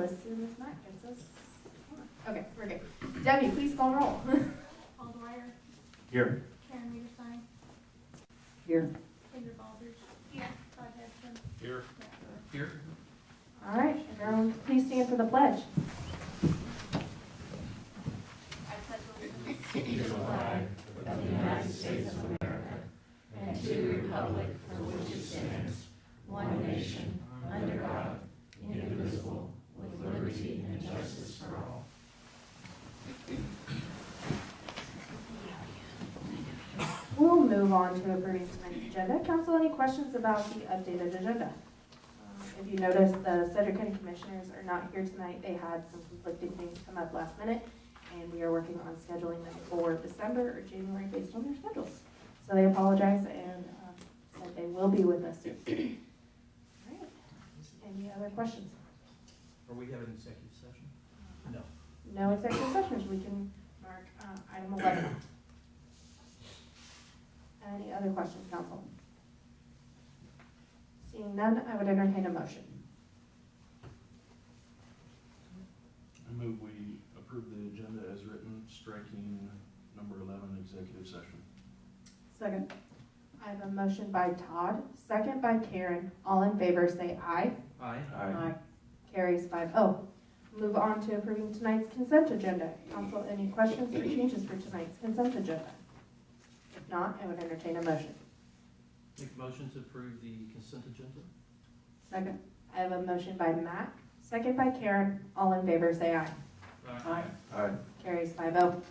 as soon as Matt gets us. Okay, we're good. Debbie, please call roll. Aldwire. Here. Karen Meterstein. Here. Kendra Baldridge. Here. Todd Hudson. Here. Here. All right, everyone, please stand for the pledge. I pledge allegiance to the flag of the United States of America and to the republic for which it stands, one nation, under God, indivisible, with liberty and justice for all. We'll move on to approving tonight's agenda. Council, any questions about the updated agenda? If you notice, the Cedric County Commissioners are not here tonight. They had some conflicting things come up last minute, and we are working on scheduling them for December or January based on their schedules. So they apologize and said they will be with us soon. All right. Any other questions? Are we having executive session? No. No executive sessions. We can mark item 11. Any other questions, Council? Seeing none, I would entertain a motion. I move we approve the agenda as written, striking number 11, executive session. Second. I have a motion by Todd, second by Karen. All in favor say aye. Aye. Aye. Carries 5-0. Move on to approving tonight's consent agenda. Council, any questions or changes for tonight's consent agenda? If not, I would entertain a motion. Make a motion to approve the consent agenda? Second. I have a motion by Matt, second by Karen. All in favor say aye. Aye. Carries 5-0.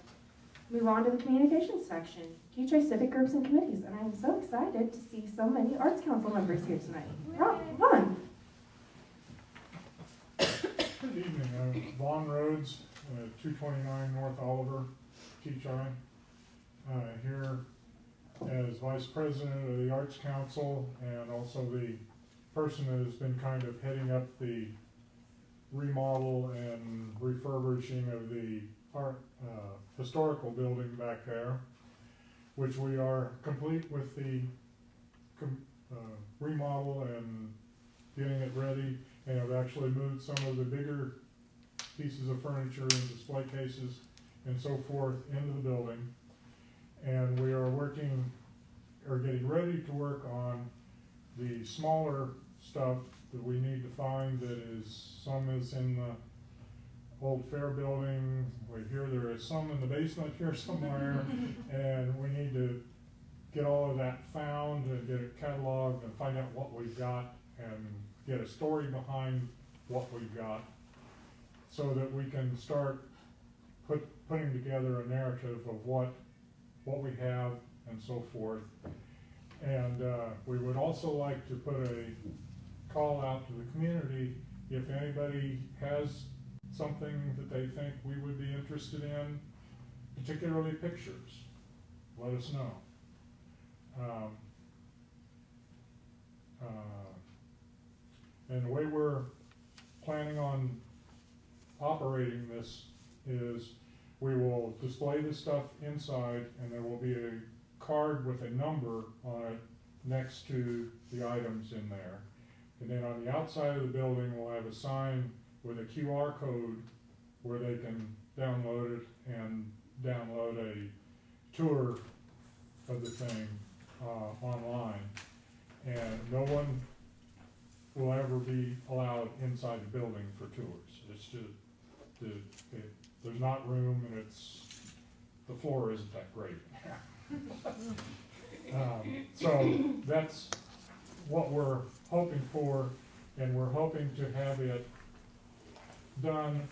Move on to the communications section. Kechi Civic Groups and Committees, and I am so excited to see so many Arts Council members here tonight. Ron. Good evening. Vaughn Rhodes, 229 North Oliver, Kechi. Here as Vice President of the Arts Council and also the person that has been kind of heading up the remodel and refurbishing of the historical building back there, which we are complete with the remodel and getting it ready, and have actually moved some of the bigger pieces of furniture and display cases and so forth into the building. And we are getting ready to work on the smaller stuff that we need to find. Some is in the old fair building. We hear there is some in the basement here somewhere, and we need to get all of that found and get it cataloged and find out what we've got and get a story behind what we've got, so that we can start putting together a narrative of what we have and so forth. And we would also like to put a call out to the community. If anybody has something that they think we would be interested in, particularly pictures, let us know. And the way we're planning on operating this is we will display the stuff inside, and there will be a card with a number on it next to the items in there. And then on the outside of the building, we'll have a sign with a QR code where they can download it and download a tour of the thing online. And no one will ever be allowed inside the building for tours. It's just, there's not room, and the floor isn't that great. So that's what we're hoping for, and we're hoping to have it done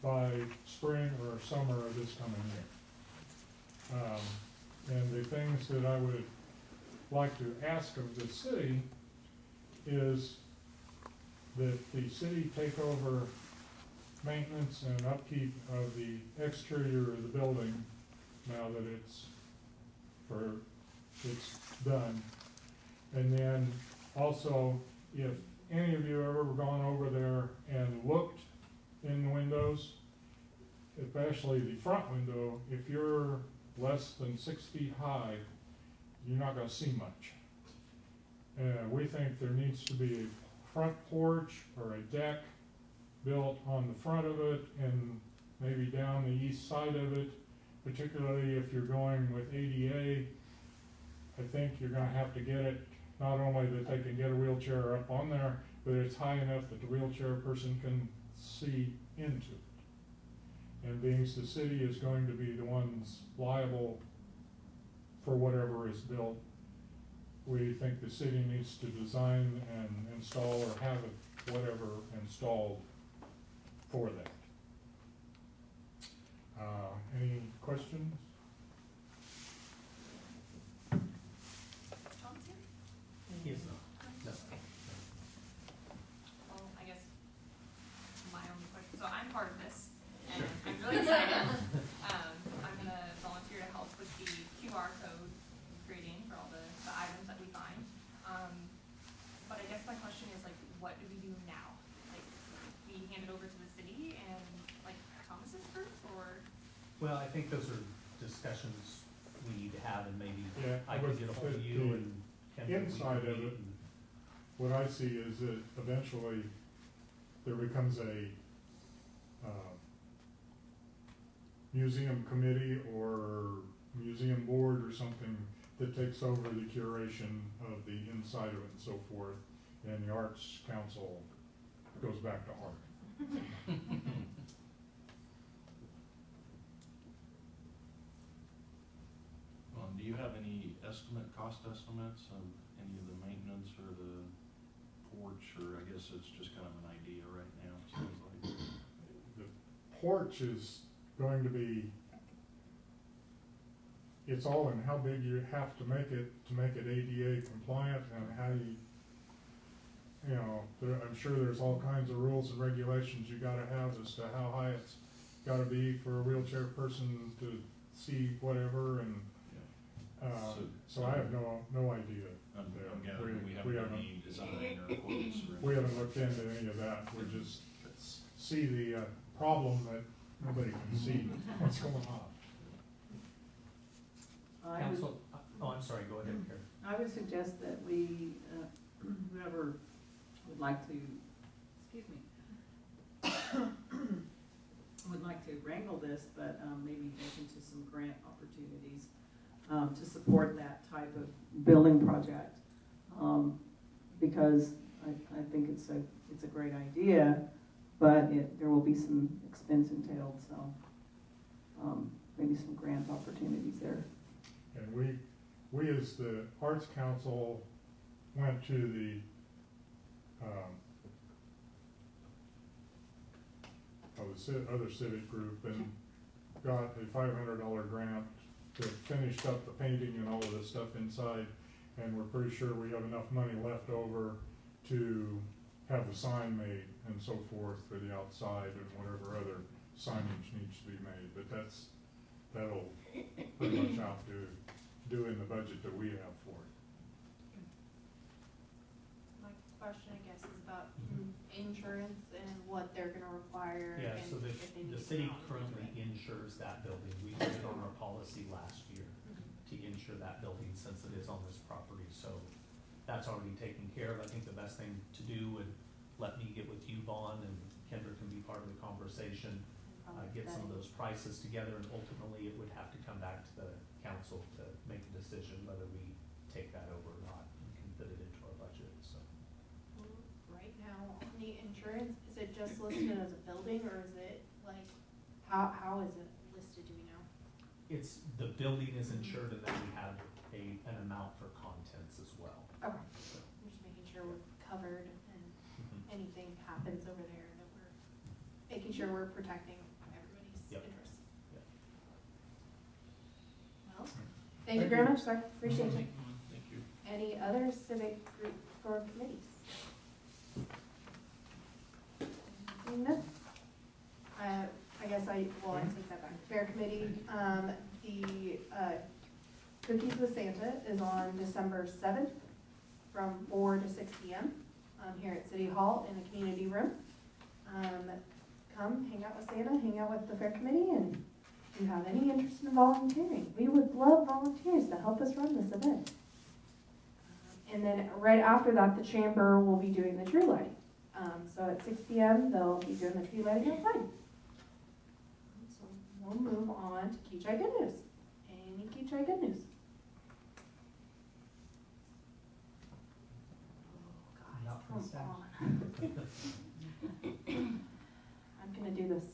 by spring or summer of this coming year. And the things that I would like to ask of the city is that the city take over maintenance and upkeep of the exterior of the building now that it's done. And then also, if any of you have ever gone over there and looked in the windows, especially the front window, if you're less than 6 feet high, you're not going to see much. We think there needs to be a front porch or a deck built on the front of it and maybe down the east side of it, particularly if you're going with ADA. I think you're gonna have to get it, not only that they can get a wheelchair up on there, but it's high enough that the wheelchair person can see into it. And being the city is going to be the ones liable for whatever is built, we think the city needs to design and install or have it, whatever, installed for that. Any questions? Tom's here? He is not. No. Well, I guess my own question, so I'm part of this, and I'm really excited. I'm gonna volunteer to help with the QR code creating for all the items that we find. But I guess my question is like, what do we do now? Like, we hand it over to the city and like Thomas's group, or? Well, I think those are discussions we need to have, and maybe Yeah, I could get a hold of you and Kendra. we inside could of meet it. and- What I see is that eventually there becomes a museum committee or museum board or something that takes over the curation of the inside of it and so forth, and the Arts Council goes back to art. Do you have any cost estimates of any of the maintenance or the porch, or I guess it's just kind of an idea right now, it sounds like? The porch is going to be, it's all in how big you have to make it ADA compliant, and how you know, I'm sure there's all kinds of rules and regulations you gotta have as to how high it's gotta be for a wheelchair person to see whatever, and so I have no idea. I'm there. gathering we haven't done any design or quotes or We anything. haven't looked into any of that, we just see the problem that nobody can see what's going on. Council, oh, I'm sorry, go ahead, Karen. I would suggest that we, whoever would like to, excuse me, would like to wrangle this, but maybe look into some grant opportunities to support that type of building project. Because I think it's a great idea, but there will be some expense entailed, so maybe some grant opportunities there. And we as the Arts Council went to the other civic group and got a $500 grant that finished up the painting and all of this stuff inside, and we're pretty sure we have enough money left over to have the sign made and so forth for the outside and whatever other signage needs to be made, but that'll pretty much outdo doing the budget that we have for it. My question, I guess, is about insurance and what they're gonna require. Yeah, and so if they need the to city go on currently into it. insures that building. We put it on our policy last year to insure that building since it is on this property, so that's already taken care of. I think the best thing to do would let me get with you, Vaughn, and Kendra can be part of the conversation, get some of those prices together, and ultimately it would have to come back to the council to make a decision whether we take that over or not and can fit it into our budget, so. Right now, on the insurance, is it just listed as a building, or is it like, how is it listed, do we know? It's, the building is insured, and then we have an amount for contents as well. Okay, I'm just making sure we're covered and anything happens over there, that we're making sure we're protecting everybody's Yep. interests. Yep. Well, thank you very much, sir, appreciate it. Thank you. Any other civic group or committees? Seeing none? I guess I take that back. Fair committee, the Cookies with Santa is on December 7th from 4 to 6 p.m. Here at City Hall in the community room. Come hang out with Santa, hang out with the fair committee, and if you have any interest in volunteering, we would love volunteers to help us run this event. And then right after that, the chamber will be doing the tree lighting. So at 6 p.m., they'll be doing the tree lighting outside. So we'll move on to Kechi Good News. Any Kechi Good News? Not for Come a second. on. I'm gonna do this.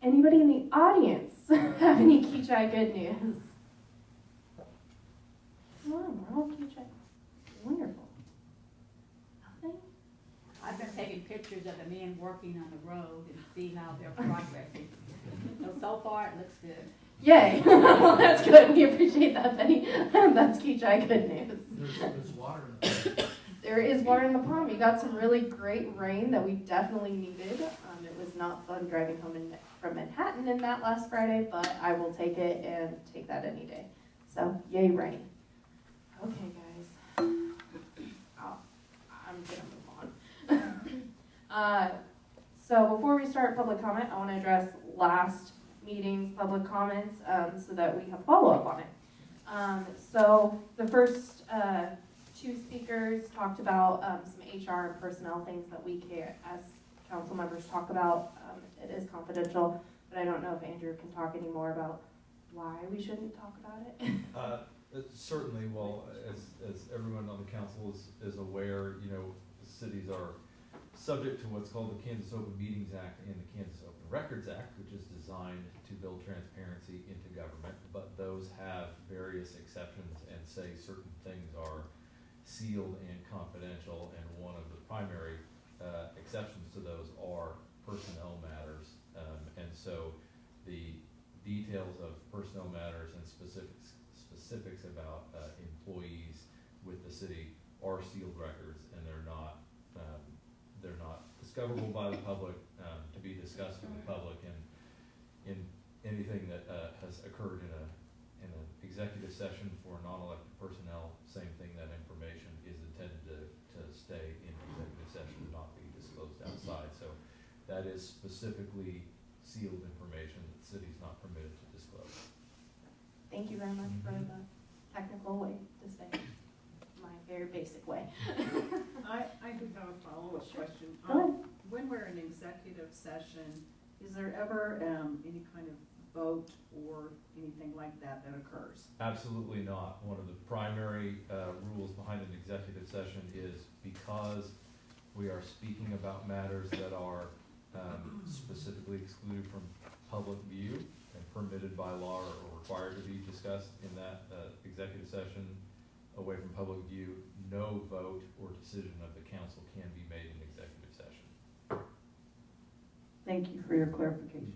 Anybody in the audience have any Kechi Good News? Come on, we're all Kechi. Wonderful. Nothing? I've been taking pictures of the men working on the road and see how they're progressing. So far, it looks good. Yay. That's good. We appreciate that, Benny. That's Kechi Good News. There's water in the There is water in the pond. We got some really great rain that we definitely needed. It was not fun driving home from Manhattan in that last Friday, but I will take it and take that any day. So, yay rain. Okay, guys. I'm gonna move on. So before we start public comment, I want to address last meeting's public comments so that we have follow-up on it. So the first two speakers talked about some HR and personnel things that we can, as council members, talk about. It is confidential, but I don't know if Andrew can talk any more about why we shouldn't talk about it. Certainly, well, as everyone on the council is aware, you know, cities are subject to what's called the Kansas Open Meetings Act and the Kansas Open Records Act, which is designed to build transparency into government, but those have various exceptions and say certain things are sealed and confidential, and one of the primary exceptions to those are personnel matters, and so the details of personnel matters and specifics about employees with the city are sealed records, and they're not discoverable by the public, to be discussed with the public, and in anything that has occurred in an executive session for non-elected personnel, same thing, that information is intended to stay in executive session and not be disclosed outside. So that is specifically sealed information that the city is not permitted to disclose. Thank you very much for the technical way to say it. My very basic way. I do have a follow-up question. Go ahead. When we're in executive session, is there ever any kind of vote or anything like that occurs? Absolutely not. One of the primary rules behind an executive session is because we are speaking about matters that are specifically excluded from public view and permitted by law or required to be discussed in that executive session away from public view, no vote or decision of the council can be made in executive session. Thank you for your clarification.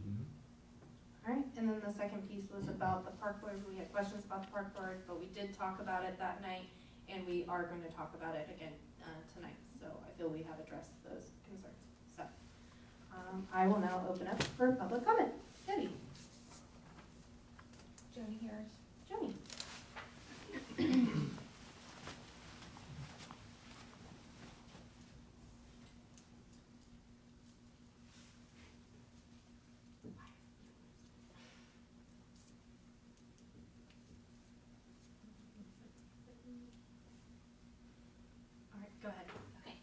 All right, and then the second piece was about the park board. We had questions about the park board, but we did talk about it that night, and we are going to talk about it again tonight. So I feel we have addressed those concerns. So I will now open up for public comment. Debbie. Joni Harris. Joni. All right, go ahead. Okay.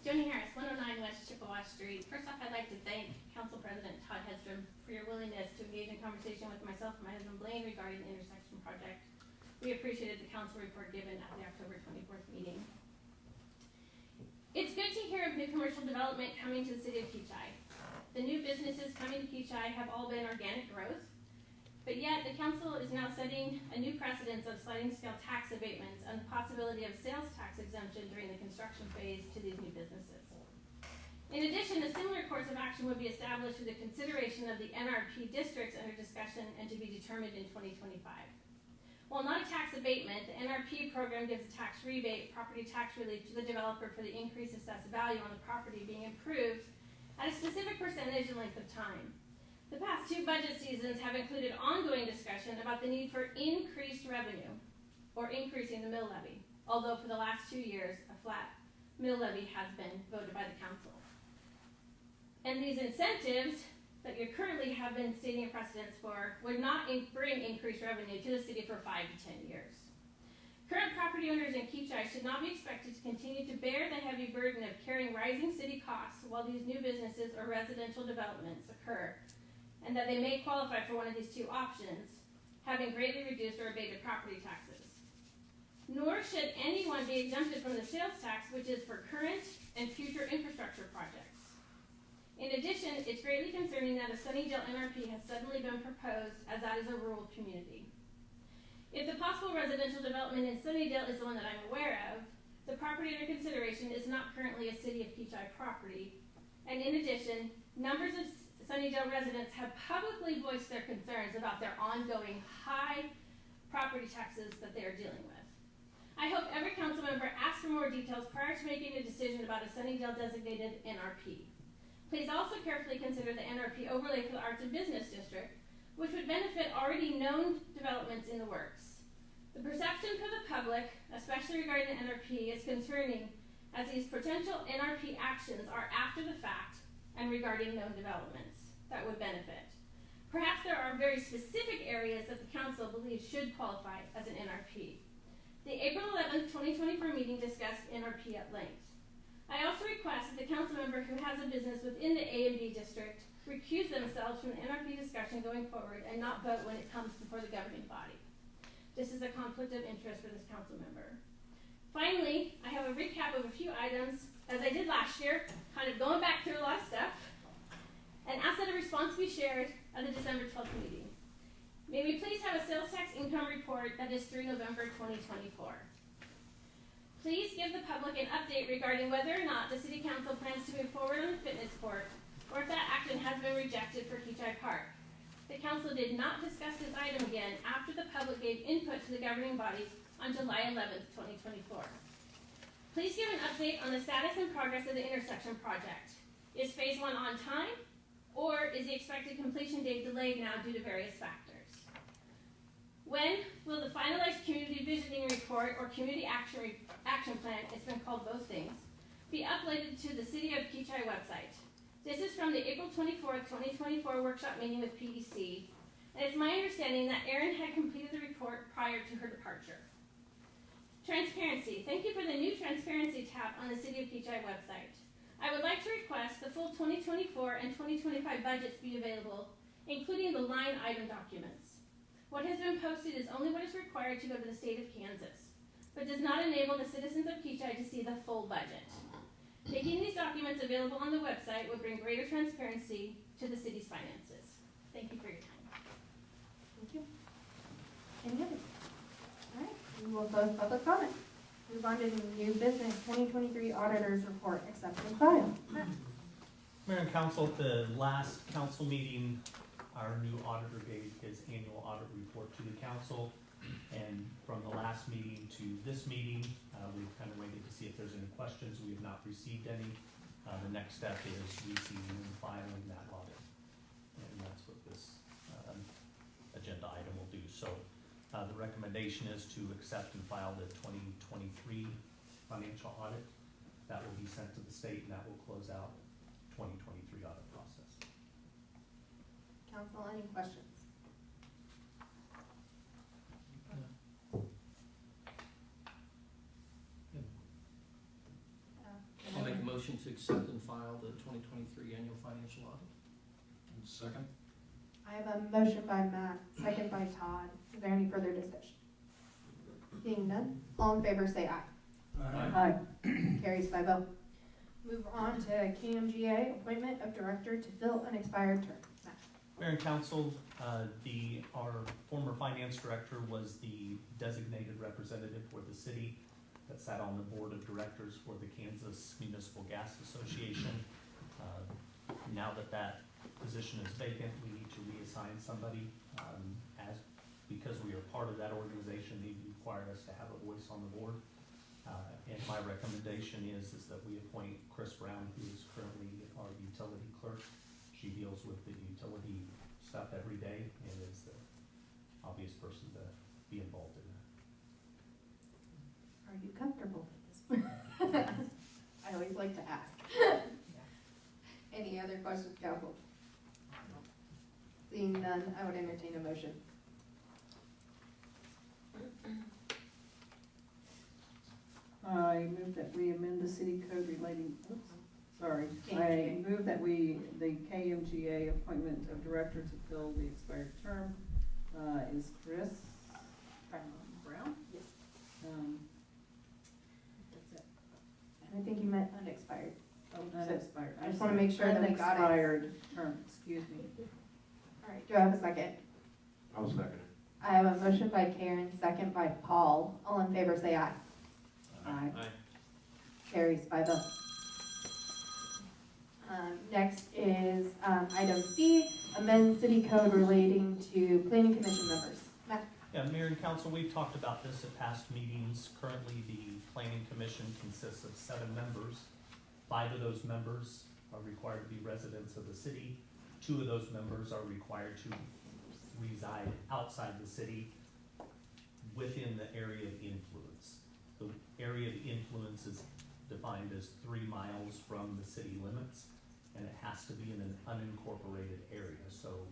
Joni Harris, 109 West Chippewa Street. First off, I'd like to thank Council President Todd Hedstrom for your willingness to engage in conversation with myself and my husband Blaine regarding the intersection project. We appreciated the council report given at the October 24th meeting. It's good to hear of new commercial development coming to the city of Kechi. The new businesses coming to Kechi have all been organic growth, but yet the council is now setting a new precedence of sliding scale tax abatements and the possibility of sales tax exemption during the construction phase to these new businesses. In addition, a similar course of action would be established through the consideration of the NRP districts under discussion and to be determined in 2025. While not a tax abatement, the NRP program gives a tax rebate, property tax relief to the developer for the increased assessed value on the property being improved at a specific percentage and length of time. The past two budget seasons have included ongoing discussion about the need for increased revenue or increasing the mill levy, although for the last 2 years, a flat mill levy has been voted by the council. And these incentives that you currently have been stating a precedence for would not bring increased revenue to the city for 5 to 10 years. Current property owners in Kechi should not be expected to continue to bear the heavy burden of carrying rising city costs while these new businesses or residential developments occur, and that they may qualify for one of these two options, having greatly reduced or abated property taxes. Nor should anyone be exempted from the sales tax, which is for current and future infrastructure projects. In addition, it's greatly concerning that a Sunnydale NRP has suddenly been proposed, as that is a rural community. If the possible residential development in Sunnydale is the one that I'm aware of, the property under consideration is not currently a City of Kechi property. And in addition, numbers of Sunnydale residents have publicly voiced their concerns about their ongoing high property taxes that they are dealing with. I hope every council member asks for more details prior to making a decision about a Sunnydale designated NRP. Please also carefully consider the NRP overlay for the Arts and Business District, which would benefit already known developments in the works. The perception for the public, especially regarding the NRP, is concerning, as these potential NRP actions are after the fact and regarding known developments that would benefit. Perhaps there are very specific areas that the council believes should qualify as an NRP. The April 11th, 2024 meeting discussed NRP at length. I also request that the council member who has a business within the A and B district recuse themselves from the NRP discussion going forward and not vote when it comes before the governing body. This is a conflict of interest for this council member. Finally, I have a recap of a few items, as I did last year, kind of going back through a lot of stuff, and ask that a response be shared at the December 12th meeting. May we please have a sales tax income report that is through November 2024. Please give the public an update regarding whether or not the City Council plans to move forward on the fitness court, or if that action has been rejected for Kechi Park. The Council did not discuss this item again after the public gave input to the governing body on July 11th, 2024. Please give an update on the status and progress of the intersection project. Is Phase 1 on time, or is the expected completion date delayed now due to various factors? When will the finalized community visioning report or community action plan, it's been called both things, be uploaded to the City of Kechi website? This is from the April 24th, 2024 workshop meeting with PDC, and it's my understanding that Erin had completed the report prior to her departure. Transparency. Thank you for the new transparency tab on the City of Kechi website. I would like to request the full 2024 and 2025 budgets be available, including the line item documents. What has been posted is only what is required to go to the state of Kansas, but does not enable the citizens of Kechi to see the full budget. Making these documents available on the website would bring greater transparency to the city's finances. Thank you for your time. Thank you. Any others? All right, we will close public comment. Move on to the new business 2023 auditor's report, accept and file. Mayor and Council, at the last council meeting, our new auditor gave his annual audit report to the council. And from the last meeting to this meeting, we've kind of waited to see if there's any questions. We have not received any. The next step is receiving and filing that audit. And that's what this agenda item will do. So the recommendation is to accept and file the 2023 financial audit. That will be sent to the state, and that will close out 2023 audit process. Council, any questions? I'll make a motion to accept and file the 2023 annual financial audit. And second? I have a motion by Matt, second by Todd. Is there any further discussion? Seeing none, all in favor say aye. Aye. Carries 5-0. Move on to KMGA, appointment of director to fill an expired term. Matt. Mayor and Council, our former finance director was the designated representative for the city that sat on the board of directors for the Kansas Municipal Gas Association. Now that that position is vacant, we need to reassign somebody. Because we are part of that organization, they require us to have a voice on the board. And my recommendation is that we appoint Chris Brown, who is currently our utility clerk. She deals with the utility stuff every day and is the obvious person to be involved in that. Are you comfortable with this? I always like to ask. Any other questions, council? Seeing none, I would entertain a motion. I move that we amend the city code relating, oops, sorry. I KMGA. move that the KMGA appointment of director to fill the expired term, is Chris Brown? Yes. That's it. And I think you meant unexpired. Oh, unexpired. I just wanna make sure that we got it. Unexpired term, excuse me. All right, do I have a second? I'll second it. I have a motion by Karen, second by Paul. All in favor, say aye. Aye. Carries 5-0. Next is item C, amend city code relating to planning commission members. Matt? Yeah, Mayor and Council, we've talked about this at past meetings. Currently, the Planning Commission consists of 7 members. 5 of those members are required to be residents of the city. 2 of those members are required to reside outside the city within the area of influence. The area of influence is defined as 3 miles from the city limits, and it has to be in an unincorporated area. So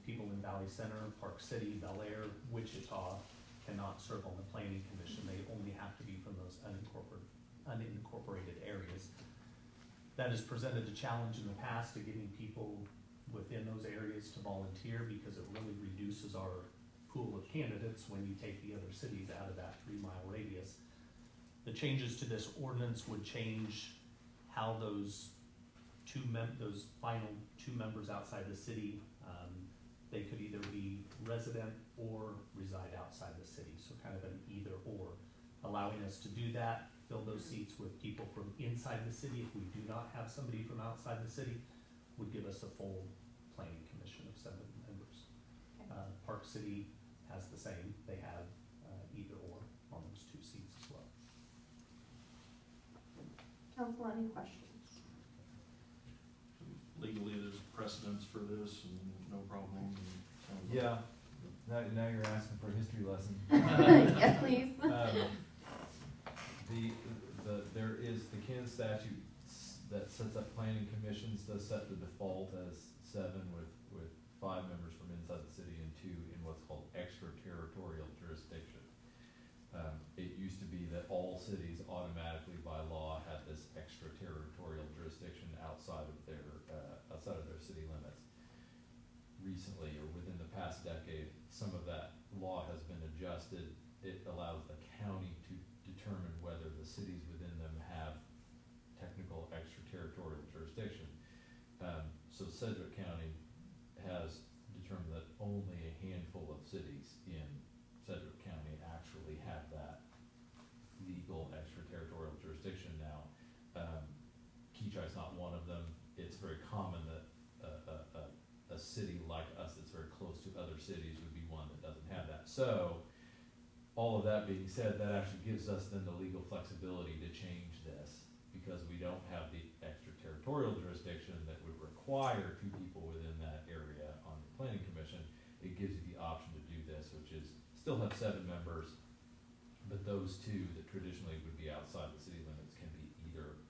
people in Valley Center, Park City, Bel Air, Wichita cannot serve on the planning commission. They only have to be from those unincorporated areas. That has presented a challenge in the past to getting people within those areas to volunteer, because it really reduces our pool of candidates when you take the other cities out of that 3-mile radius. The changes to this ordinance would change how those final 2 members outside the city, they could either be resident or reside outside the city, so kind of an either or, allowing us to do that, fill those seats with people from inside the city. If we do not have somebody from outside the city, would give us a full planning commission of 7 members. Park City has the same, they have either or on those 2 seats as well. Council, any questions? Legally, there's precedence for this and no problem. and Yeah, now you're asking for a history lesson. Yes, please. There is the Kansas statute that sets up planning commissions, does set the default as 7 with 5 members from inside the city and 2 in what's called extraterritorial jurisdiction. It used to be that all cities automatically by law had this extraterritorial jurisdiction outside of their city limits. Recently, or within the past decade, some of that law has been adjusted. It allows the county to determine whether the cities within them have technical extraterritorial jurisdiction. So Sedgwick County has determined that only a handful of cities in Sedgwick County actually have that legal extraterritorial jurisdiction now. Kechi is not one of them. It's very common that a city like us that's very close to other cities would be one that doesn't have that. So, all of that being said, that actually gives us then the legal flexibility to change this, because we don't have the extraterritorial jurisdiction that would require 2 people within that area on the planning commission. It gives you the option to do this, which is still have 7 members, but those 2 that traditionally would be outside the city limits can be either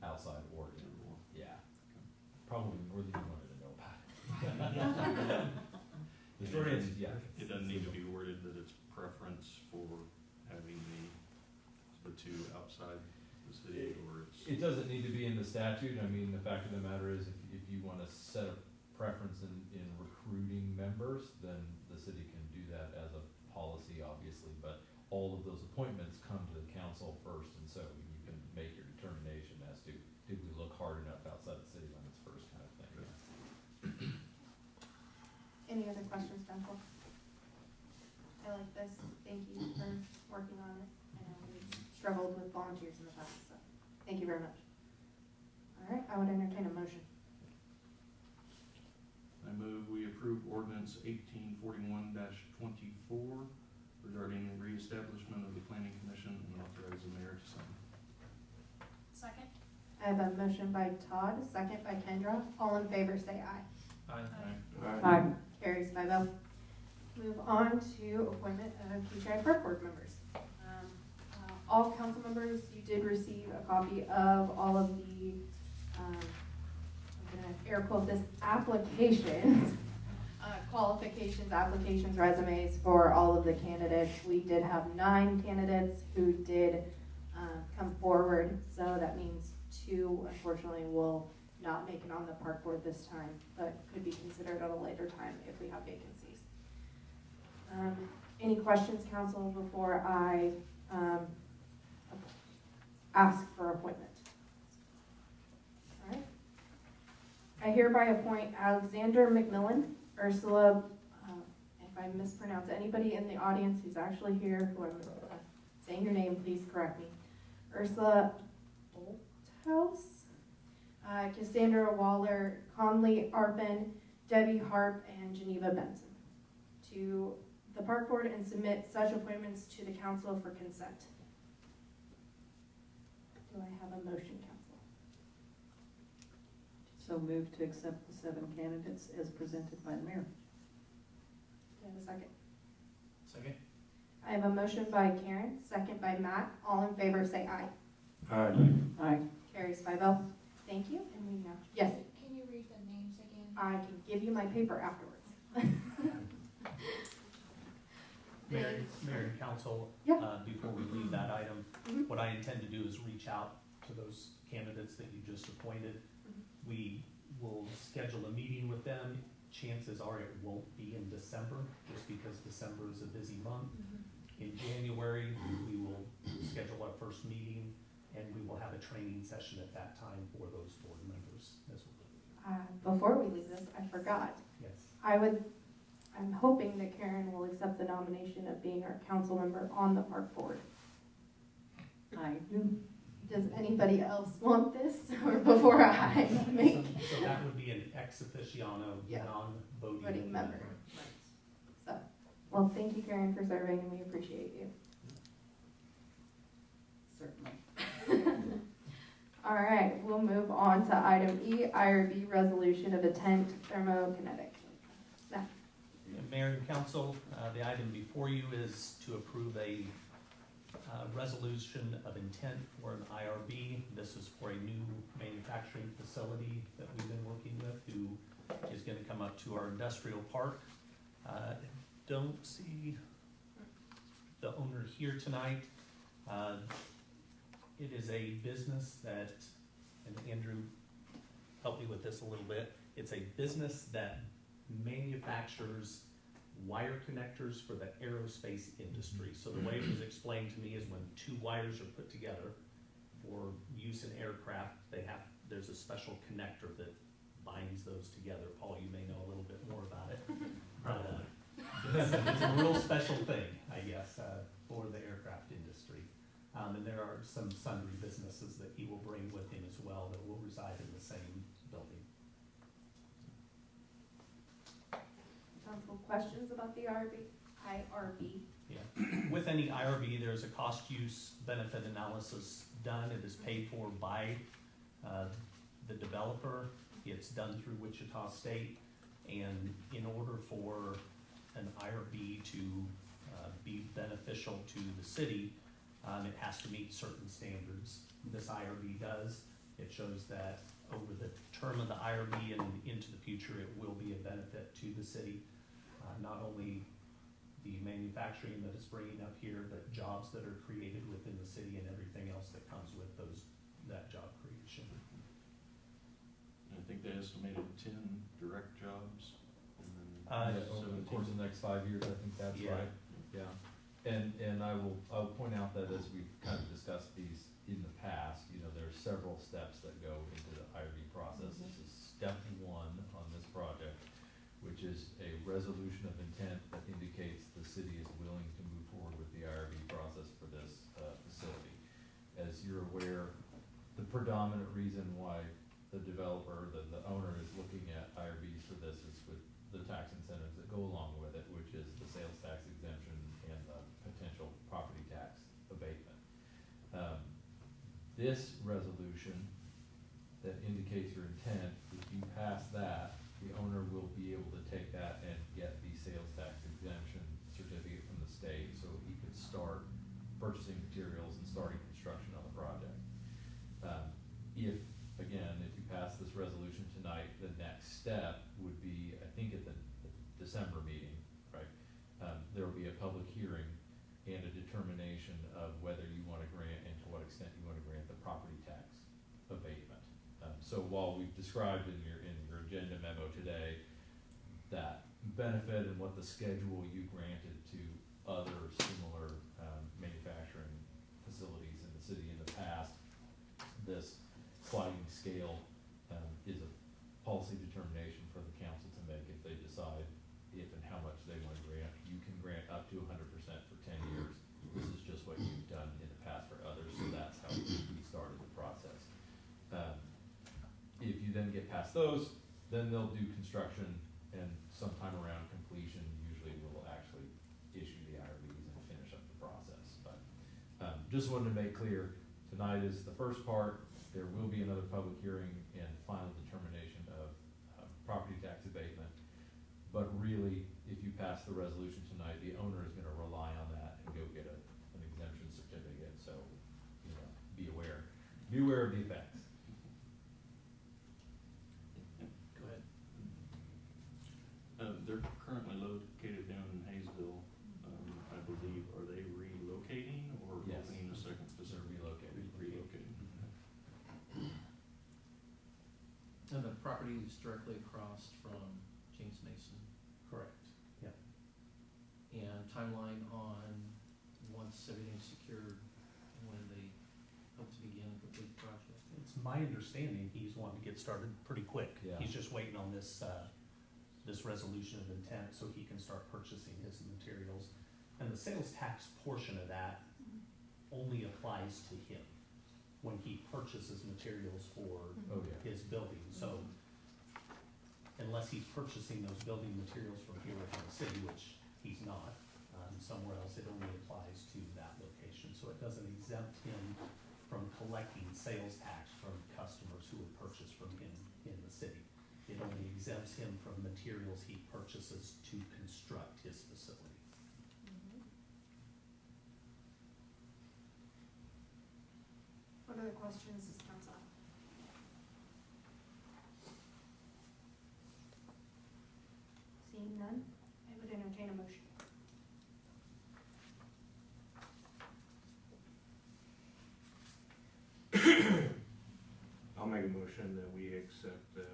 outside or in. Yeah, probably more than you wanted to know about it. The short answer is yeah. It doesn't need to be worded that it's preference for having the 2 outside the city, or it's. It doesn't need to be in the statute. I mean, the fact of the matter is, if you want to set a preference in recruiting members, then the city can do that as a policy, obviously, but all of those appointments come to the council first, and so you can make your determination as to, did we look hard enough outside the city limits first, kind of thing. Any other questions, council? I like this. Thank you for working on it. I know we've struggled with volunteers in the past, so thank you very much. All right, I would entertain a motion. I move we approve ordinance 1841-24 regarding the reestablishment of the planning commission and authorize the mayor to sign. Second? I have a motion by Todd, second by Kendra. All in favor, say aye. Aye. Carries 5-0. Move on to appointment of Kechi Park Board members. All council members, you did receive a copy of all of the, I'm gonna air quote this, applications, qualifications, applications, resumes for all of the candidates. We did have 9 candidates who did come forward, so that means 2, unfortunately, will not make it on the park board this time, but could be considered at a later time if we have vacancies. Any questions, council, before I ask for appointment? All right. I hereby appoint Alexander McMillan, Ursula, if I mispronounce anybody in the audience who's actually here, who I'm saying your name, please correct me. Ursula Bolthouse, Cassandra Waller, Conley Arpin, Debbie Harp, and Geneva Benson to the park board and submit such appointments to the council for consent. Do I have a motion, council? So move to accept the 7 candidates as presented by the mayor. Do I have a second? Second? I have a motion by Karen, second by Matt. All in favor say aye. Aye. Carries 5-0. Thank you, and we now, yes, Can you read the names again? I can give you my paper afterwards. Mayor and council, Yeah. before we leave that item, Mhm. what I intend to do is reach out to those candidates that you just appointed. We will schedule a meeting with them. Chances are it won't be in December, just because December is a busy month. In January, we will schedule our first meeting, and we will have a training session at that time for those board members as well. Before we leave this, I forgot. Yes. I'm hoping that Karen will accept the nomination of being our council member on the park board. Aye. Does anybody else want this, or before I make So that would be an ex officio, Yeah. non-voting voting member? member. So, well, thank you, Karen, for serving, and we appreciate you. Certainly. All right, we'll move on to item E, IRB resolution of intent thermokinetic. Matt? Mayor and council, the item before you is to approve a resolution of intent for an IRB. This is for a new manufacturing facility that we've been working with, who is gonna come up to our industrial park. Don't see the owner here tonight. It is a business that, and Andrew, help me with this a little bit. It's a business that manufactures wire connectors for the aerospace industry. So the way it was explained to me is when 2 wires are put together for use in aircraft, there's a special connector that binds those together. Paul, you may know a little bit more about it. But it's a real special thing, I guess, for the aircraft industry. And there are some sundry businesses that he will bring with him as well that will reside in the same building. Council, questions about the IRB? Yeah, with any IRB, there's a cost use benefit analysis done. It is paid for by the developer. It's done through Wichita State. And in order for an IRB to be beneficial to the city, it has to meet certain standards. This IRB does. It shows that over the term of the IRB and into the future, it will be a benefit to the city. Not only the manufacturing that it's bringing up here, but jobs that are created within the city and everything else that comes with that job creation. I think they estimated 10 direct jobs, and then Yeah, over the course of the next 5 years, I think that's Yeah. right, yeah. And I will point out that as we've kind of discussed these in the past, there are several steps that go into the IRB process. This is step 1 on this project, which is a resolution of intent that indicates the city is willing to move forward with the IRB process for this facility. As you're aware, the predominant reason why the developer, the owner is looking at IRBs for this is with the tax incentives that go along with it, which is the sales tax exemption and the potential property tax abatement. This resolution that indicates your intent, if you pass that, the owner will be able to take that and get the sales tax exemption certificate from the state, so he could start purchasing materials and starting construction on the project. If you pass this resolution tonight, the next step would be, I think at the December meeting, right? There will be a public hearing and a determination of whether you want to grant and to what extent you want described in your agenda memo today, that benefit and what the schedule you granted to other similar manufacturing facilities in the city in the past. This sliding scale is a policy determination for the council to make if they decide if and how much they want to grant. You can grant up to 100% for 10 years. This is just what you've done in the past for others, so that's how we started the process. If you then get past those, then they'll do construction, and sometime around completion, usually we'll actually issue the IRBs and finish up the process. But just wanted to make clear, tonight is the first part. There will be another public hearing and final determination of property tax abatement. But really, if you pass the resolution tonight, the owner is gonna rely on that and go get an exemption certificate, so, you know, be aware. Be aware of the effects. Go ahead. They're currently located down in Hayesville, I believe. Are they relocating or Yes. opening a second They're facility? relocated. Relocating. And the property is directly across from James Mason. Correct. Yeah. And timeline on once everything's secured, when they hope to begin and complete the project. It's my understanding he's wanting to get started pretty quick. Yeah. He's just waiting on this, this resolution of intent so he can start purchasing his materials. And the sales tax portion of that only applies to him when he purchases materials for Oh, yeah. his building. So unless he's purchasing those building materials from here within the city, which he's not, somewhere else, it only applies to that location. So it doesn't exempt him from collecting sales tax from customers who would purchase from him in the city. It only exempts him from materials he purchases to construct his facility. What other questions does council have? Seeing none, I would entertain a motion. I'll make a motion that we accept the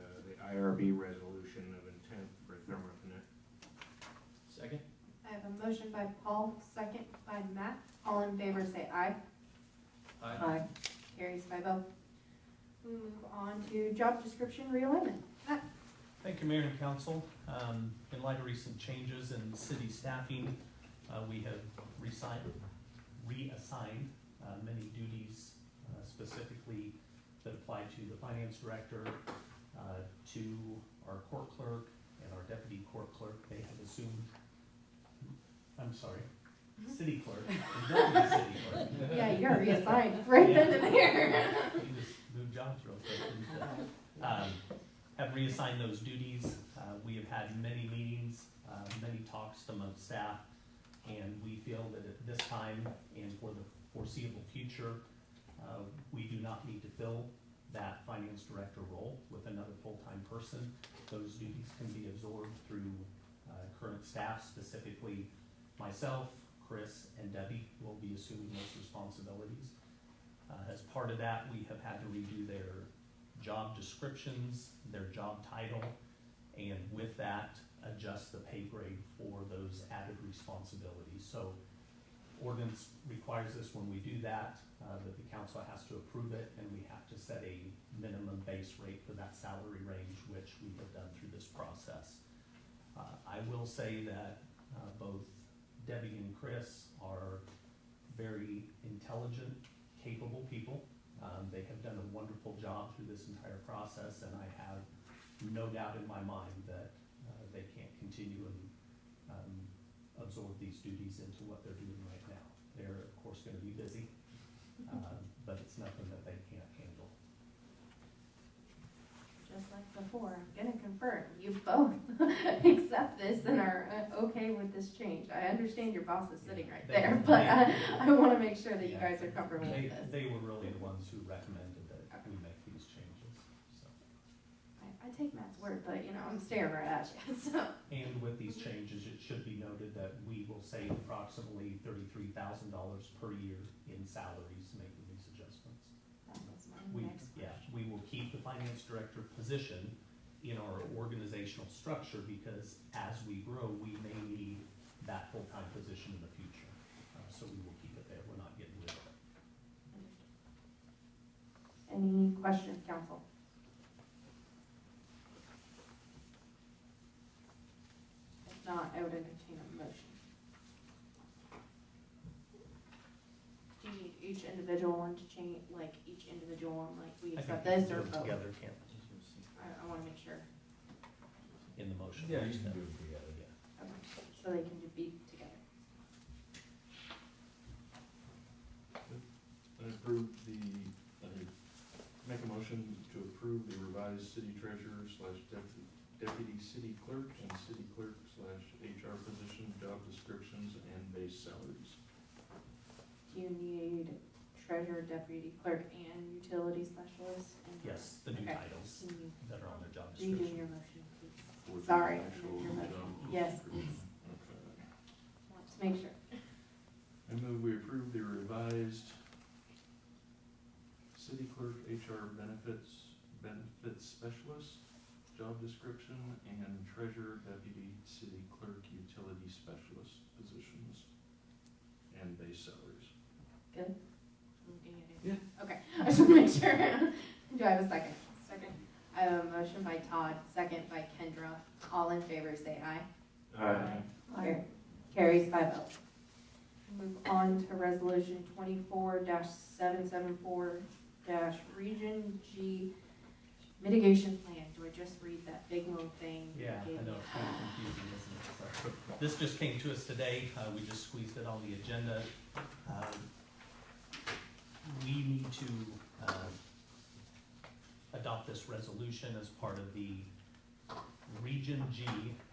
IRB resolution of intent for Thermo Connect. Second? I have a motion by Paul, second by Matt. All in favor say aye. Aye. Carries by vote. We move on to job description realignment. Matt? Thank you, Mayor and Council. In light of recent changes in city staffing, we have reassigned many duties, specifically that apply to the finance director, to our court clerk and our deputy court clerk. They have assumed, city clerk and deputy city clerk. Yeah, you got reassigned right then and there. You just moved jobs real quick. Have reassigned those duties. We have had many meetings, many talks among staff, and we feel that at this time and for the foreseeable future, we do not need to fill that finance director role with another full-time person. Those duties can be absorbed through current staff, specifically myself, Chris, and Debbie will be assuming those responsibilities. As part of that, we have had to redo their job descriptions, their job title, and with that, adjust the pay grade for those added responsibilities. So ordinance requires this when we do that the council has to approve it, and we have to set a minimum base rate for that salary range, which we have done through this process. I will say that both Debbie and Chris are very intelligent, capable people. They have done a wonderful job through this entire process, and I have no doubt in my mind that they can't continue and absorb these duties into what they're doing right now. They're, of course, gonna be busy, but it's nothing that they can't handle. Just like before, I'm gonna confirm, you both accept this and are okay with this change. I understand your boss is sitting right there, but I wanna make sure that you guys are comfortable with this. They were really the ones who recommended that we make these changes, so. I take Matt's word, but you know, I'm staring right at you, so. And with these changes, it should be noted that we will save approximately $33,000 per year in salaries making these adjustments. That was my We, Next yeah, we will keep the finance director position in our organizational structure because as we grow, we may need that full-time position in the future. So we will keep it there. We're not getting rid of it. Any questions, council? If not, I would entertain a motion. Do you need each individual one to change, like each individual one, like we I accept think we this can or do both? it together, can't I wanna make sure. in the motion. Yeah, you can do it together. Yeah. Okay, so they can be together. I approve I make a motion to approve the revised city treasurer slash deputy city clerk and city clerk slash HR position, job descriptions, and base salaries. Do you need treasurer, deputy clerk, and utility specialist? And- Yes, the new Okay. titles Can you that are on their job redo description. your motion, please? For the Sorry, actual your motion. job Yes, description. please. Okay. Want to make sure. I move we approve the revised city clerk HR benefits specialist, job description, and treasurer deputy city clerk utility specialist positions, and base salaries. Good? Looking at Yeah. it. Okay, I just want to make sure. Do I have a second? Second. I have a motion by Todd, second by Kendra. All in favor, say aye. Aye. Carries 5-0. Move on to resolution 24-774 Region G mitigation plan. Do I just read that big long thing? you Yeah, I gave know, me? it's kind of confusing, isn't it? So, this just came to us today, we just squeezed it on the agenda. We need to, adopt this resolution as part of the Region G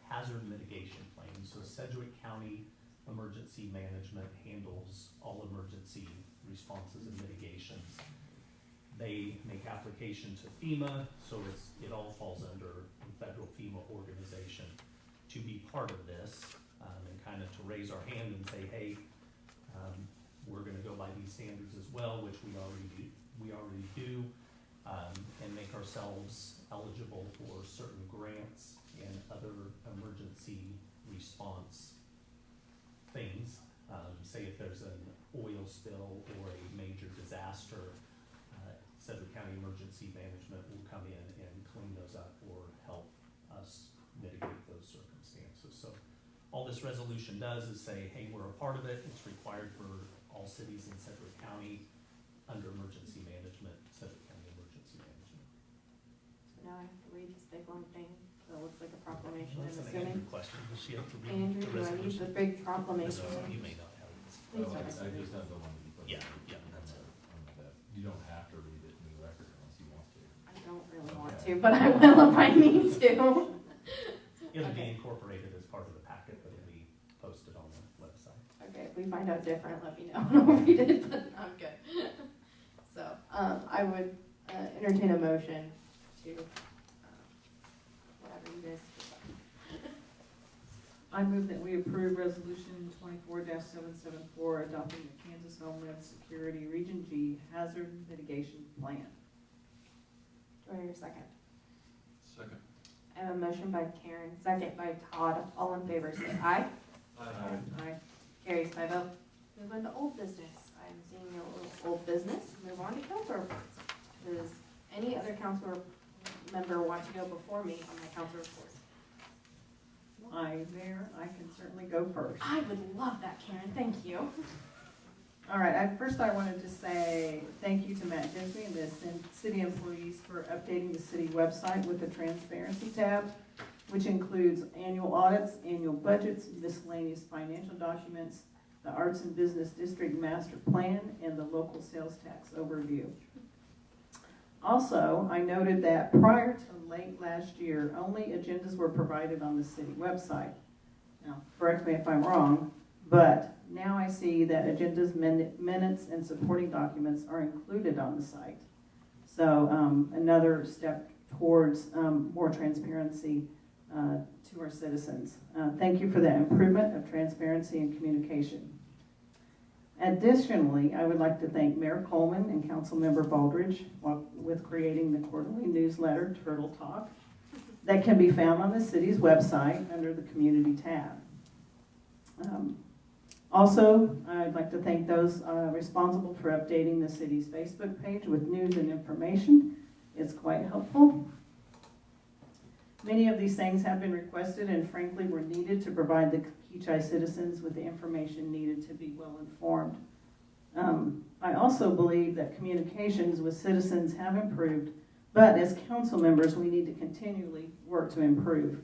hazard mitigation plan. So Sedgwick County Emergency Management handles all emergency responses and mitigations. They make application to FEMA, so it all falls under the federal FEMA organization. To be part of this, and kind of to raise our hand and say, hey, we're gonna go by these standards as well, which we already do, and make ourselves eligible for certain grants and other emergency response things. Say if there's an oil spill or a major disaster, Sedgwick County Emergency Management will come in and clean those up or help us mitigate those circumstances. So all this resolution does is say, hey, we're a part of it. It's required for all cities in Sedgwick County under emergency management, Sedgwick County Emergency Management. So now I have to read this big long thing that looks like a proclamation, That's I'm an Andrew assuming. question. Does she have to read Andrew, the do I need the resolution? big proclamation? No, you may not have it. Please Oh, I don't. just have the one that you put. Yeah, yeah, that's it. You don't have to read it in the record unless you want to. I don't really want Okay. to, but I will if I need to. It'll be Okay. incorporated as part of the packet, but it'll be posted on the website. Okay, if we find out different, let me know. I'll read it, but I'm good. So, I would entertain a motion to, whatever you guys decide. I move that we approve resolution 24-774, adopting the Kansas Homeland Security Region G hazard mitigation plan. Do I hear a second? Second. I have a motion by Karen, second by Todd. All in favor, say aye. Aye. Carries 5-0. Move on to old business. I'm seeing no old business. Move on to council reports. Does any other council member want to go before me on my council reports? Mayor, I can certainly go first. I would love that, Karen. Thank you. All right, first I wanted to say thank you to Matt Disney and the city employees for updating the city website with the transparency tab, which includes annual audits, annual budgets, miscellaneous financial documents, the Arts and Business District Master Plan, and the local sales tax overview. Also, I noted that prior to late last year, only agendas were provided on the city website. Now, correct me if I'm wrong, but now I see that agendas, minutes, and supporting documents are included on the site. So another step towards more transparency to our citizens. Thank you for that improvement of transparency and communication. Additionally, I would like to thank Mayor Coleman and Councilmember Baldridge with creating the quarterly newsletter, Turtle Talk, that can be found on the city's website under the Community tab. Also, I'd like to thank those responsible for updating the city's Facebook page with news and information. It's quite helpful. Many of these things have been requested and frankly were needed to provide the Kechi citizens with the information needed to be well informed. I also believe that communications with citizens have improved, but as council members, we need to continually work to improve.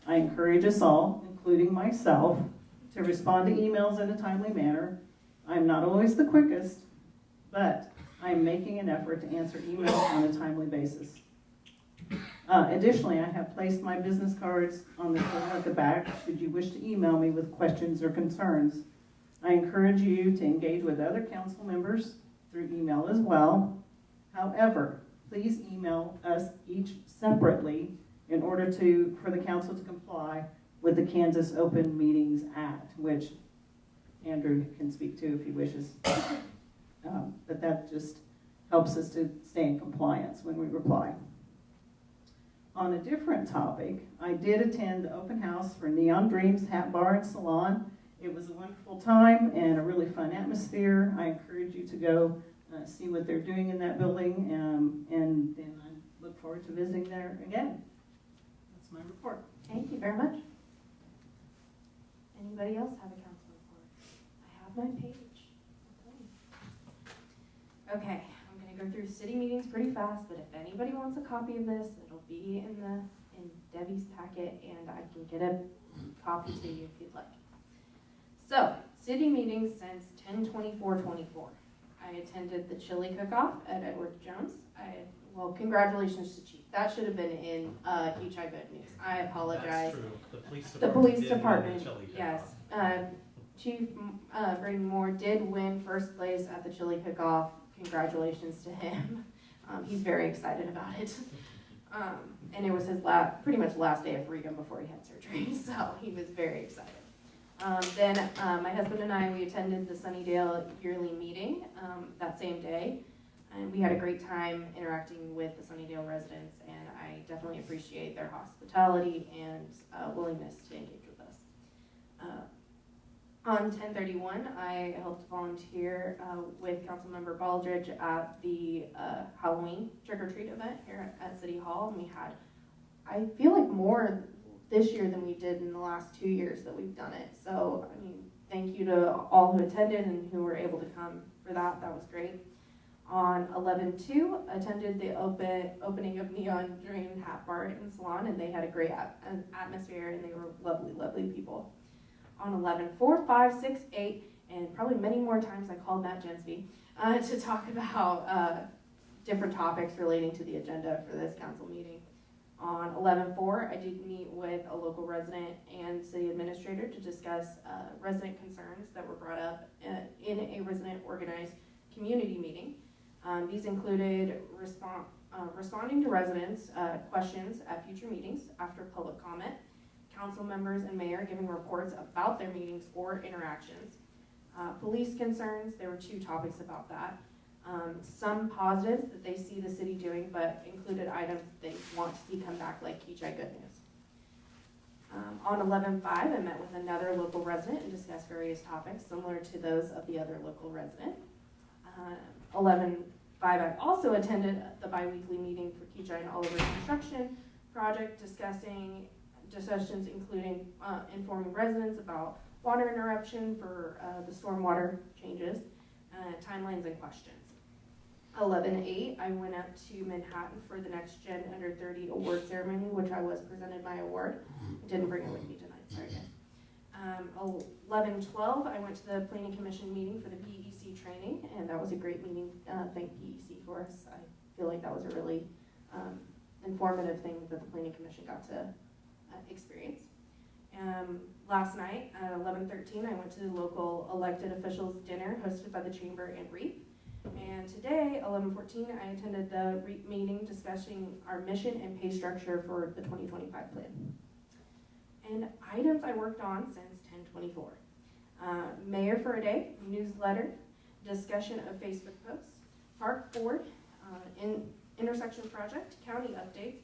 I encourage us all, including myself, to respond to emails in a timely manner. I'm not always the quickest, but I'm making an effort to answer emails on a timely basis. Additionally, I have placed my business cards on the table at the back should you wish to email me with questions or concerns. I encourage you to engage with other council members through email as well. However, please email us each separately in order for the council to comply with the Kansas Open Meetings Act, which Andrew can speak to if he wishes. But that just helps us to stay in compliance when we reply. On a different topic, I did attend the open house for Neon Dreams Hat Bar and Salon. It was a wonderful time and a really fun atmosphere. I encourage you to go see what they're doing in that building, and I look forward to visiting there again. That's my report. Thank you very much. Anybody else have a council report? I have my page. Okay, I'm gonna go through city meetings pretty fast, but if anybody wants a copy of this, it'll be in Debbie's packet, and I can get a copy to you if you'd like. So, city meetings since 10/24/24. I attended the chili cook-off at Edward Jones. Well, congratulations to Chief. That should have been in Kechi Good News. I apologize. That's true. The police did win the department, chili cook-off. yes. Chief Braden Moore did win first place at the chili cook-off. Congratulations to him. He's very excited about it. And it was his pretty much last day of freedom before he had surgery, so he was very excited. Then my husband and I, we attended the Sunnydale yearly meeting that same day, and we had a great time interacting with the Sunnydale residents, and I definitely appreciate their hospitality and willingness to engage with us. On 10/31, I helped volunteer with Councilmember Baldridge at the Halloween trick-or-treat event here at City Hall, and we had, I feel like, more this year than we did in the last 2 years that we've done it. So, I mean, thank you to all who attended and who were able to come for that. That was great. On 11/2, attended the opening of Neon Dream Hat Bar and Salon, and they had a great atmosphere, and they were lovely, lovely people. On 11/4, 5, 6, 8, and probably many more times I called Matt Jensby to talk about different topics relating to the agenda for this council meeting. On 11/4, I did meet with a local resident and city administrator to discuss resident concerns that were brought up in a resident organized community meeting. These included responding to residents' questions at future meetings after public comment, council members and mayor giving reports about their meetings or interactions, police concerns. There were 2 topics about that. Some positives that they see the city doing, but included items they want to see come back, like Kechi Good News. On 11/5, I met with another local resident and discussed various topics similar to those of the other local resident. 11/5, I also attended the bi-weekly meeting for Kechi and Oliver Construction Project, discussions including informing residents about water interruption for the stormwater changes, timelines and questions. 11/8, I went up to Manhattan for the Next Gen Under 30 award ceremony, which I was presented my award. I didn't bring it with me tonight, sorry guys. 11/12, I went to the Planning Commission meeting for the PEC training, and that was a great meeting. Thank PEC for us. I feel like that was a really informative thing that the Planning Commission got to experience. Last night at 11/13, I went to the local elected officials dinner hosted by the Chamber and REAP. And today, 11/14, I attended the REAP meeting discussing our mission and pay structure for the 2025 plan. And items I worked on since 10/24. Mayor for a Day, newsletter, discussion of Facebook posts, park board, intersection project, county updates,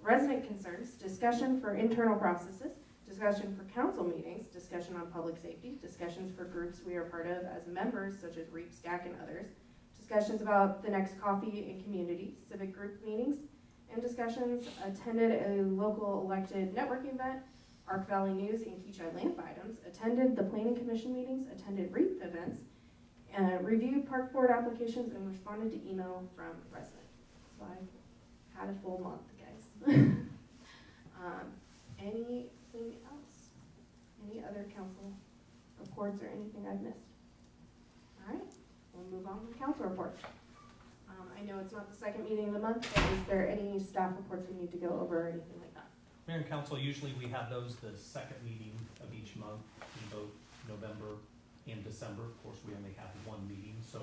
resident concerns, discussion for internal processes, discussion for council meetings, discussion on public safety, discussions for groups we are part of as members, such as REAP, SCAC, and others, discussions about the next coffee and community, civic group meetings, and discussions, attended a local elected networking event, Arc Valley News and Kechi lamp items, attended the planning commission meetings, attended REAP events, reviewed park board applications, and responded to email from residents. So I had a full month, guys. Anything else? Any other council reports or anything I've missed? All right, we'll move on to council reports. I know it's not the second meeting of the month, but is there any staff reports we need to go over or anything like that? Mayor and council, usually we have those the second meeting of each month in both November and December. Of course, we only have one meeting, so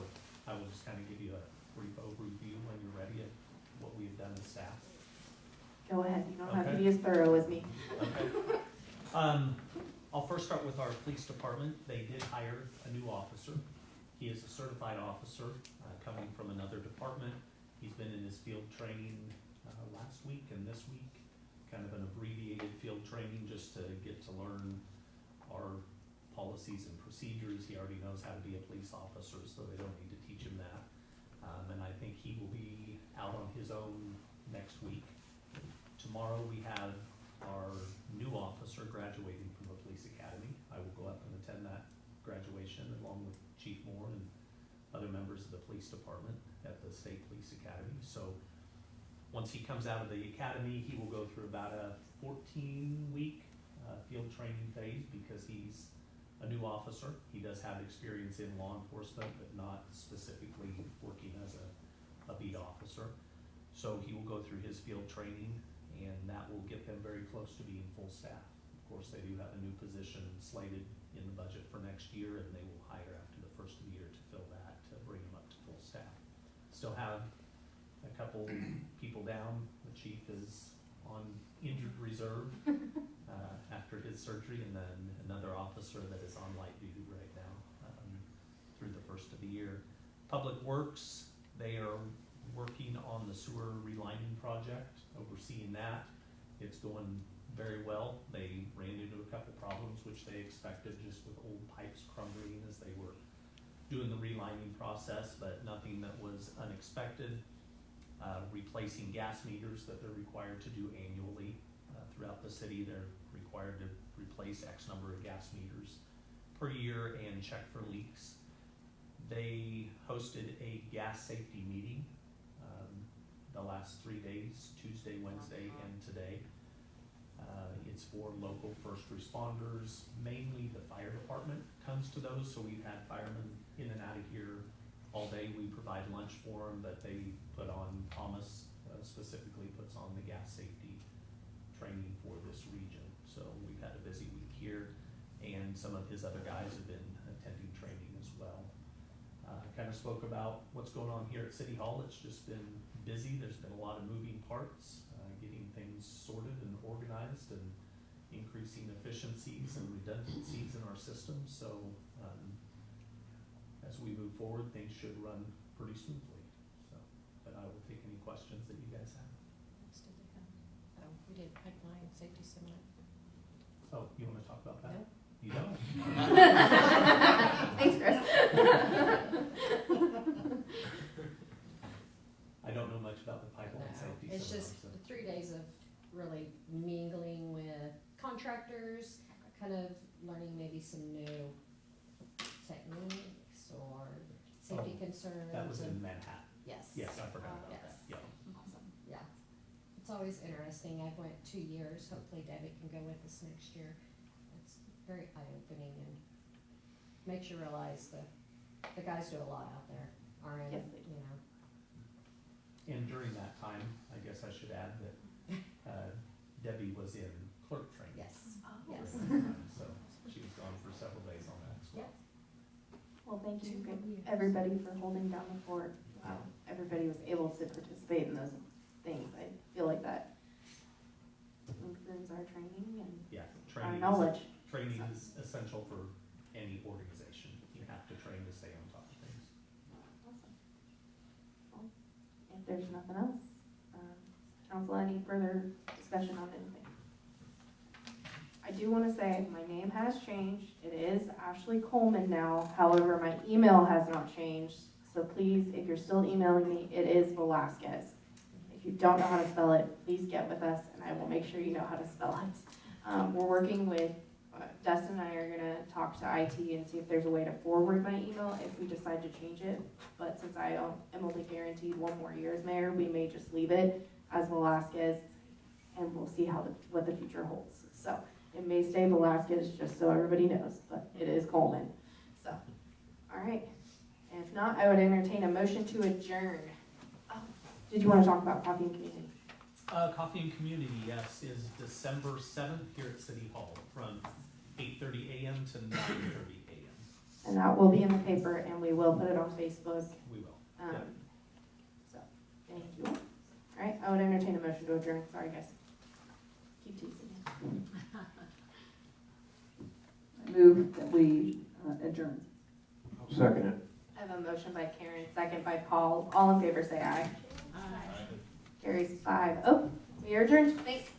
I will just kind of give you a brief overview when you're ready of what we have done as staff. Go ahead, you don't have to Okay. be as thorough as me. Okay. I'll first start with our police department. They did hire a new officer. He is a certified officer, coming from another department. He's been in his field training last week and this week, kind of an abbreviated field training just to get to learn our policies and procedures. He already knows how to be a police officer, so they don't need to teach him that. And I think he will be out on his own next week. Tomorrow we have our new officer graduating from the police academy. I will go up and attend that graduation along with Chief Moore and other members of the police department at the State Police Academy. So once he comes out of the academy, he will go through about a 14-week field training phase because he's a new officer. He does have experience in law enforcement, but not specifically working as a beat officer. So he will go through his field training, and that will get them very close to being full staff. Of course, they do have a new position slated in the budget for next year, and they will hire after the first of the year to fill that, to bring them up to full staff. Still have a couple people down. The chief is on injured reserve after his surgery, and then another officer that is on light duty right now through the first of the year. Public Works, they are working on the sewer relining project, overseeing that. It's going very well. They ran into a couple problems which they expected, just with old pipes crumbling as they were doing the relining process, but nothing that was unexpected. Replacing gas meters that they're required to do annually throughout the city. They're required to replace X number of gas meters per year and check for leaks. They hosted a gas safety meeting the last 3 days, Tuesday, Wednesday, and today. It's for local first responders. Mainly the fire department comes to those, so we've had firemen in and out of here all day. We provide lunch for them, but they put on, Thomas specifically puts on the gas safety training for this region. So we've had a busy week here, and some of his other guys have been attending training as well. Kind of spoke about what's going on here at City Hall. It's just been busy. There's been a lot of moving parts, getting things sorted and organized and increasing efficiencies and redundancies in our system. So as we move forward, things should run pretty smoothly. So, but I will take any questions that you guys have. We did pipeline safety seminar. Oh, you want to talk about that? No. You don't? Thanks, Chris. I don't know much about the pipeline safety It's seminar, just so. 3 days of really mingling with contractors, kind of learning maybe some new techniques or safety concerns. That was in and- Manhattan. Yes. Yes, I forgot about Yes. that. Yeah. Awesome. Yeah. It's always interesting. I've went 2 years. Hopefully Debbie can go with us next year. It's very eye-opening and makes you realize the guys do a lot out there. RN, Yes, they do. you know. And during that time, I guess I should add that Debbie was in clerk training. Yes. during Yes. that time, so she was gone for several days on that as well. Well, thank you, 2 years. everybody, for holding down the fort. Everybody was able to participate in those things. I feel like that improves our training and Yeah, our training is, knowledge. training is essential for any organization. You have to train to stay on top of things. Awesome. Well, if there's nothing else, council, any further discussion on anything? I do want to say my name has changed. It is Ashley Coleman now. However, my email has not changed. So please, if you're still emailing me, it is Velasquez. If you don't know how to spell it, please get with us and I will make sure you know how to spell it. We're working with, Dustin and I are gonna talk to IT and see if there's a way to forward my email if we decide to change it. But since I am only guaranteed 1 more year as mayor, we may just leave it as Velasquez and we'll see what the future holds. So it may stay Velasquez, just so everybody knows, but it is Coleman. So, all right. If not, I would entertain a motion to adjourn. Oh, did you want to talk about coffee and community? Coffee and Community, yes, is December 7th here at City Hall from 8:30 a.m. to 9:30 a.m. And that will be in the paper, and we will put it on Facebook. We will. So, thank you. All right, I would entertain a motion to adjourn. Sorry, guys. Keep teasing you. I move that we adjourn. Second it. I have a motion by Karen, second by Paul. All in favor say aye. Aye. Carries 5. Oh, we are adjourned. Thanks.